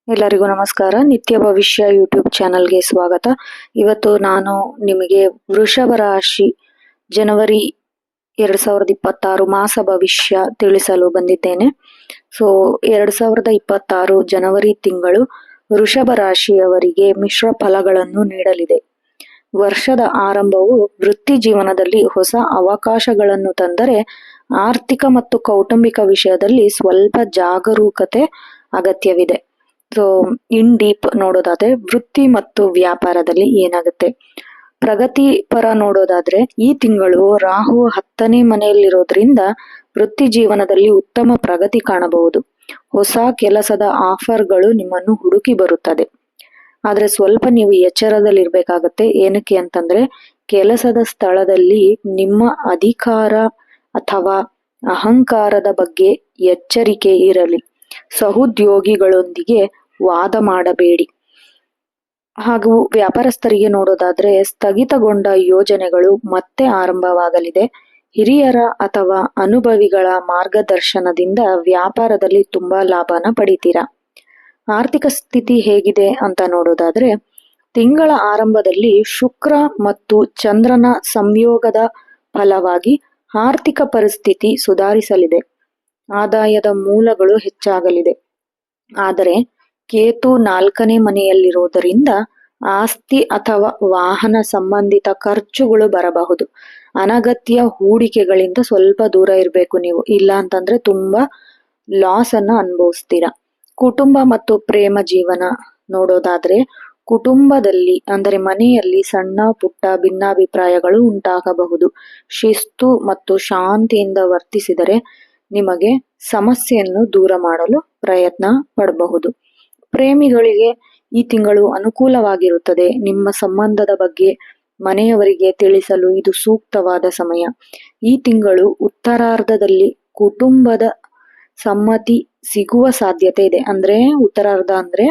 ಎಲ್ಲರಿಗೂ ನಮಸ್ಕಾರ. ನಿತ್ಯ ಭವಿಷ್ಯ ಯೂಟ್ಯೂಬ್ ಚಾನಲ್ಗೆ ಸ್ವಾಗತ. ಇವತ್ತು ನಾನು ನಿಮಗೆ ವೃಷಭ ರಾಶಿ ಜನವರಿ 2026 ಮಾಸ ಭವಿಷ್ಯ ತಿಳಿಸಲು ಬಂದಿದ್ದೇನೆ. ಸೊ 2026 ಜನವರಿ ತಿಂಗಳು ವೃಷಭ ರಾಶಿಯವರಿಗೆ ಮಿಶ್ರ ಫಲಗಳನ್ನು ನೀಡಲಿದೆ. ವರ್ಷದ ಆರಂಭವು ವೃತ್ತಿ ಜೀವನದಲ್ಲಿ ಹೊಸ ಅವಕಾಶಗಳನ್ನು ತಂದರೆ ಆರ್ಥಿಕ ಮತ್ತು ಕೌಟುಂಬಿಕ ವಿಷಯದಲ್ಲಿ ಸ್ವಲ್ಪ ಜಾಗರೂಕತೆ ಅಗತ್ಯವಿದೆ. ಸೊ ಇನ್ ಡೀಪ್ ನೋಡೋದಾದ್ರೆ ವೃತ್ತಿ ಮತ್ತು ವ್ಯಾಪಾರದಲ್ಲಿ ಏನಾಗುತ್ತೆ, ಪ್ರಗತಿ ಪರ ನೋಡೋದಾದ್ರೆ ಈ ತಿಂಗಳು ರಾಹು 10ನೇ ಮನೆಯಲ್ಲಿರೋದ್ರಿಂದ ವೃತ್ತಿ ಜೀವನದಲ್ಲಿ ಉತ್ತಮ ಪ್ರಗತಿ ಕಾಣಬಹುದು. ಹೊಸ ಕೆಲಸದ ಆಫರ್ಗಳು ನಿಮ್ಮನ್ನು ಹುಡುಕಿ ಬರುತ್ತದೆ. ಆದ್ರೆ ಸ್ವಲ್ಪ ನೀವು ಎಚ್ಚರದಲ್ಲಿರ್ಬೇಕಾಗತ್ತೆ. ಏನಕ್ಕೆ ಅಂತಂದ್ರೆ ಕೆಲಸದ ಸ್ಥಳದಲ್ಲಿ ನಿಮ್ಮ ಅಧಿಕಾರ ಅಥವಾ ಅಹಂಕಾರದ ಬಗ್ಗೆ ಎಚ್ಚರಿಕೆ ಇರಲಿ. ಸಹೋದ್ಯೋಗಿಗಳೊಂದಿಗೆ ವಾದ ಮಾಡಬೇಡಿ. ಹಾಗೂ ವ್ಯಾಪಾರಸ್ಥರಿಗೆ ನೋಡೋದಾದ್ರೆ ಸ್ಥಗಿತಗೊಂಡ ಯೋಜನೆಗಳು ಮತ್ತೆ ಆರಂಭವಾಗಲಿದೆ. ಹಿರಿಯರ ಅಥವಾ ಅನುಭವಿಗಳ ಮಾರ್ಗದರ್ಶನದಿಂದ ವ್ಯಾಪಾರದಲ್ಲಿ ತುಂಬಾ ಲಾಭನ ಪಡಿತೀರಾ. ಆರ್ಥಿಕ ಸ್ಥಿತಿ ಹೇಗಿದೆ ಅಂತ ನೋಡೋದಾದ್ರೆ ತಿಂಗಳ ಆರಂಭದಲ್ಲಿ ಶುಕ್ರ ಮತ್ತು ಚಂದ್ರನ ಸಂಯೋಗದ ಫಲವಾಗಿ ಆರ್ಥಿಕ ಪರಿಸ್ಥಿತಿ ಸುಧಾರಿಸಲಿದೆ. ಆದಾಯದ ಮೂಲಗಳು ಹೆಚ್ಚಾಗಲಿದೆ. ಆದರೆ ಕೇತು 4ನೇ ಮನೆಯಲ್ಲಿರೋದರಿಂದ ಆಸ್ತಿ ಅಥವಾ ವಾಹನ ಸಂಬಂಧಿತ ಖರ್ಚುಗಳು ಬರಬಹುದು. ಅನಗತ್ಯ ಹೂಡಿಕೆಗಳಿಂದ ಸ್ವಲ್ಪ ದೂರ ಇರಬೇಕು ನೀವು, ಇಲ್ಲ ಅಂತಂದ್ರೆ ತುಂಬಾ ಲಾಸ್ ಅನ್ನ ಅನುಭವಿಸ್ತೀರಾ. ಕುಟುಂಬ ಮತ್ತು ಪ್ರೇಮ ಜೀವನ ನೋಡೋದಾದ್ರೆ ಕುಟುಂಬದಲ್ಲಿ ಅಂದರೆ ಮನೆಯಲ್ಲಿ ಸಣ್ಣ ಪುಟ್ಟ ಭಿನ್ನಾಭಿಪ್ರಾಯಗಳು ಉಂಟಾಗಬಹುದು. ಶಿಸ್ತು ಮತ್ತು ಶಾಂತಿಯಿಂದ ವರ್ತಿಸಿದರೆ ನಿಮಗೆ ಸಮಸ್ಯೆಯನ್ನು ದೂರ ಮಾಡಲು ಪ್ರಯತ್ನ ಪಡಬಹುದು. ಪ್ರೇಮಿಗಳಿಗೆ ಈ ತಿಂಗಳು ಅನುಕೂಲವಾಗಿರುತ್ತದೆ. ನಿಮ್ಮ ಸಂಬಂಧದ ಬಗ್ಗೆ ಮನೆಯವರಿಗೆ ತಿಳಿಸಲು ಇದು ಸೂಕ್ತವಾದ ಸಮಯ. ಈ ತಿಂಗಳು ಉತ್ತರಾರ್ಧದಲ್ಲಿ ಕುಟುಂಬದ ಸಮ್ಮತಿ ಸಿಗುವ ಸಾಧ್ಯತೆ ಇದೆ. ಅಂದ್ರೆ ಉತ್ತರಾರ್ಧ ಅಂದ್ರೆ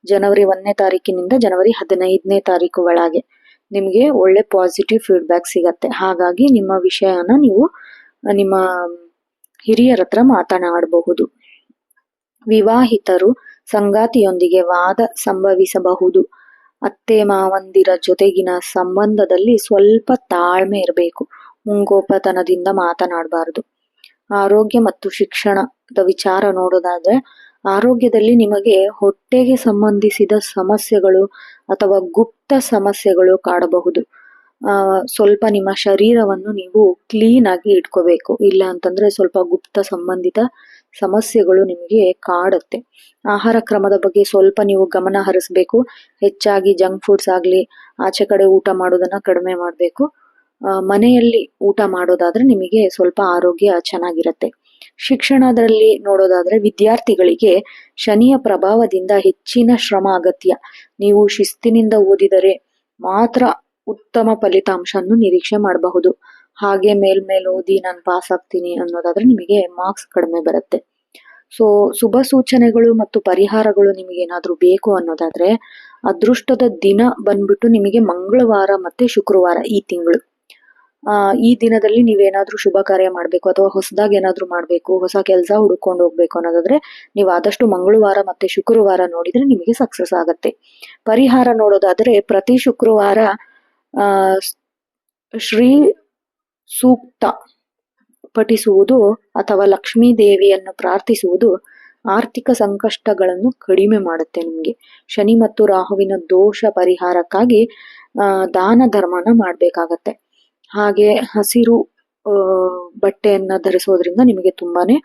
ಜನವರಿ 1ನೇ ತಾರೀಕಿನಿಂದ ಜನವರಿ 15ನೇ ತಾರೀಕು ಒಳಗೆ ನಿಮ್ಗೆ ಒಳ್ಳೆ ಪಾಸಿಟಿವ್ ಫೀಡ್ಬ್ಯಾಕ್ ಸಿಗತ್ತೆ. ಹಾಗಾಗಿ ನಿಮ್ಮ ವಿಷಯನ ನೀವು ನಿಮ್ಮ ಹಿರಿಯರ ಹತ್ರ ಮಾತನಾಡಬಹುದು. ವಿವಾಹಿತರು ಸಂಗಾತಿಯೊಂದಿಗೆ ವಾದ ಸಂಭವಿಸಬಹುದು. ಅತ್ತೆ ಮಾವಂದಿರ ಜೊತೆಗಿನ ಸಂಬಂಧದಲ್ಲಿ ಸ್ವಲ್ಪ ತಾಳ್ಮೆ ಇರಬೇಕು. ಮುಂಗೋಪತನದಿಂದ ಮಾತನಾಡಬಾರದು. ಆರೋಗ್ಯ ಮತ್ತು ಶಿಕ್ಷಣದ ವಿಚಾರ ನೋಡೋದಾದ್ರೆ ಆರೋಗ್ಯದಲ್ಲಿ ನಿಮಗೆ ಹೊಟ್ಟೆಗೆ ಸಂಬಂಧಿಸಿದ ಸಮಸ್ಯೆಗಳು ಅಥವಾ ಗುಪ್ತ ಸಮಸ್ಯೆಗಳು ಕಾಡಬಹುದು. ಸ್ವಲ್ಪ ನಿಮ್ಮ ಶರೀರವನ್ನು ನೀವು ಕ್ಲೀನ್ ಆಗಿ ಇಟ್ಕೋಬೇಕು. ಇಲ್ಲ ಅಂತಂದ್ರೆ ಸ್ವಲ್ಪ ಗುಪ್ತ ಸಂಬಂಧಿತ ಸಮಸ್ಯೆಗಳು ನಿಮಗೆ ಕಾಡುತ್ತೆ. ಆಹಾರ ಕ್ರಮದ ಬಗ್ಗೆ ಸ್ವಲ್ಪ ನೀವು ಗಮನ ಹರಿಸ್ಬೇಕು. ಹೆಚ್ಚಾಗಿ ಜಂಕ್ ಫುಡ್ಸ್ ಆಗ್ಲಿ ಆಚೆ ಕಡೆ ಊಟ ಮಾಡೋದನ್ನ ಕಡಿಮೆ ಮಾಡಬೇಕು. ಮನೆಯಲ್ಲಿ ಊಟ ಮಾಡೋದಾದ್ರೆ ನಿಮಗೆ ಸ್ವಲ್ಪ ಆರೋಗ್ಯ ಚೆನ್ನಾಗಿರತ್ತೆ. ಶಿಕ್ಷಣದಲ್ಲಿ ನೋಡೋದಾದ್ರೆ ವಿದ್ಯಾರ್ಥಿಗಳಿಗೆ ಶನಿಯ ಪ್ರಭಾವದಿಂದ ಹೆಚ್ಚಿನ ಶ್ರಮ ಅಗತ್ಯ. ನೀವು ಶಿಸ್ತಿನಿಂದ ಓದಿದರೆ ಮಾತ್ರ ಉತ್ತಮ ಫಲಿತಾಂಶವನ್ನು ನಿರೀಕ್ಷೆ ಮಾಡಬಹುದು. ಹಾಗೆ ಮೇಲ್ ಓದಿ ನಾನು ಪಾಸ್ ಆಗ್ತೀನಿ ಅನ್ನೋದಾದ್ರೆ ನಿಮಗೆ ಮಾರ್ಕ್ಸ್ ಕಡಿಮೆ ಬರುತ್ತೆ. ಸೊ ಶುಭ ಸೂಚನೆಗಳು ಮತ್ತು ಪರಿಹಾರಗಳು ನಿಮಗೆ ಏನಾದ್ರೂ ಬೇಕು ಅನ್ನೋದಾದ್ರೆ ಅದೃಷ್ಟದ ದಿನ ಬಂದ್ಬಿಟ್ಟು ನಿಮಗೆ ಮಂಗಳವಾರ ಮತ್ತೆ ಶುಕ್ರವಾರ ಈ ತಿಂಗಳು. ಈ ದಿನದಲ್ಲಿ ನೀವೇನಾದ್ರೂ ಶುಭ ಕಾರ್ಯ ಮಾಡ್ಬೇಕು ಅಥವಾ ಹೊಸದಾಗಿ ಏನಾದ್ರೂ ಮಾಡ್ಬೇಕು, ಹೊಸ ಕೆಲಸ ಹುಡ್ಕೊಂಡು ಹೋಗ್ಬೇಕು ಅನ್ನೋದಾದ್ರೆ ನೀವು ಆದಷ್ಟು ಮಂಗಳವಾರ ಮತ್ತೆ ಶುಕ್ರವಾರ ನೋಡಿದ್ರೆ ನಿಮಗೆ ಸಕ್ಸಸ್ ಆಗತ್ತೆ. ಪರಿಹಾರ ನೋಡೋದಾದ್ರೆ ಪ್ರತಿ ಶುಕ್ರವಾರ ಶ್ರೀ ಸೂಕ್ತ ಪಠಿಸುವುದು ಅಥವಾ ಲಕ್ಷ್ಮೀ ದೇವಿಯನ್ನು ಪ್ರಾರ್ಥಿಸುವುದು ಆರ್ಥಿಕ ಸಂಕಷ್ಟಗಳನ್ನು ಕಡಿಮೆ ಮಾಡುತ್ತೆ. ನಿಮ್ಗೆ ಶನಿ ಮತ್ತು ರಾಹುವಿನ ದೋಷ ಪರಿಹಾರಕ್ಕಾಗಿ ದಾನ ಧರ್ಮನ ಮಾಡ್ಬೇಕಾಗತ್ತೆ. ಹಾಗೆ ಹಸಿರು ಬಟ್ಟೆಯನ್ನ ಧರಿಸೋದ್ರಿಂದ ನಿಮಗೆ ತುಂಬಾನೇ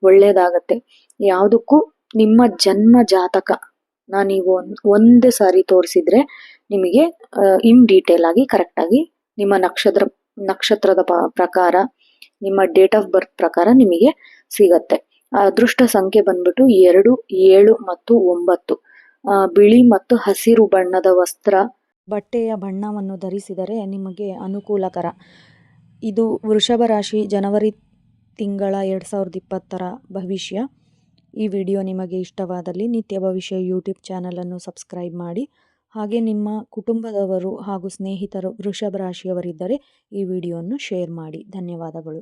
ಒಳ್ಳೇದಾಗತ್ತೆ. ಯಾವುದಕ್ಕೂ ನಿಮ್ಮ ಜನ್ಮ ಜಾತಕನ ನೀವು ಒಂದು ಸಾರಿ ತೋರಿಸಿದ್ರೆ ನಿಮಗೆ ಇನ್ ಡೀಟೇಲ್ ಆಗಿ ಕರೆಕ್ಟ್ ಆಗಿ ನಿಮ್ಮ ನಕ್ಷತ್ರದ ಪ್ರಕಾರ ನಿಮ್ಮ ಡೇಟ್ ಆಫ್ ಬರ್ತ್ ಪ್ರಕಾರ ನಿಮಗೆ ಸಿಗತ್ತೆ. ಅದೃಷ್ಟ ಸಂಖ್ಯೆ ಬಂದ್ಬಿಟ್ಟು 2, 7 ಮತ್ತು 9. ಬಿಳಿ ಮತ್ತು ಹಸಿರು ಬಣ್ಣದ ಬಟ್ಟೆಯ ಬಣ್ಣವನ್ನು ಧರಿಸಿದರೆ ನಿಮಗೆ ಅನುಕೂಲಕರ. ಇದು ವೃಷಭ ರಾಶಿ ಜನವರಿ ತಿಂಗಳ 2020 ಭವಿಷ್ಯ. ಈ ವಿಡಿಯೋ ನಿಮಗೆ ಇಷ್ಟವಾದಲ್ಲಿ ನಿತ್ಯ ಭವಿಷ್ಯ ಯೂಟ್ಯೂಬ್ ಚಾನಲನ್ನು ಸಬ್ಸ್ಕ್ರೈಬ್ ಮಾಡಿ. ಹಾಗೆ ನಿಮ್ಮ ಕುಟುಂಬದವರು ಹಾಗೂ ಸ್ನೇಹಿತರು ವೃಷಭ ರಾಶಿಯವರಿದ್ದರೆ ಈ ವಿಡಿಯೋವನ್ನು ಶೇರ್ ಮಾಡಿ. ಧನ್ಯವಾದಗಳು.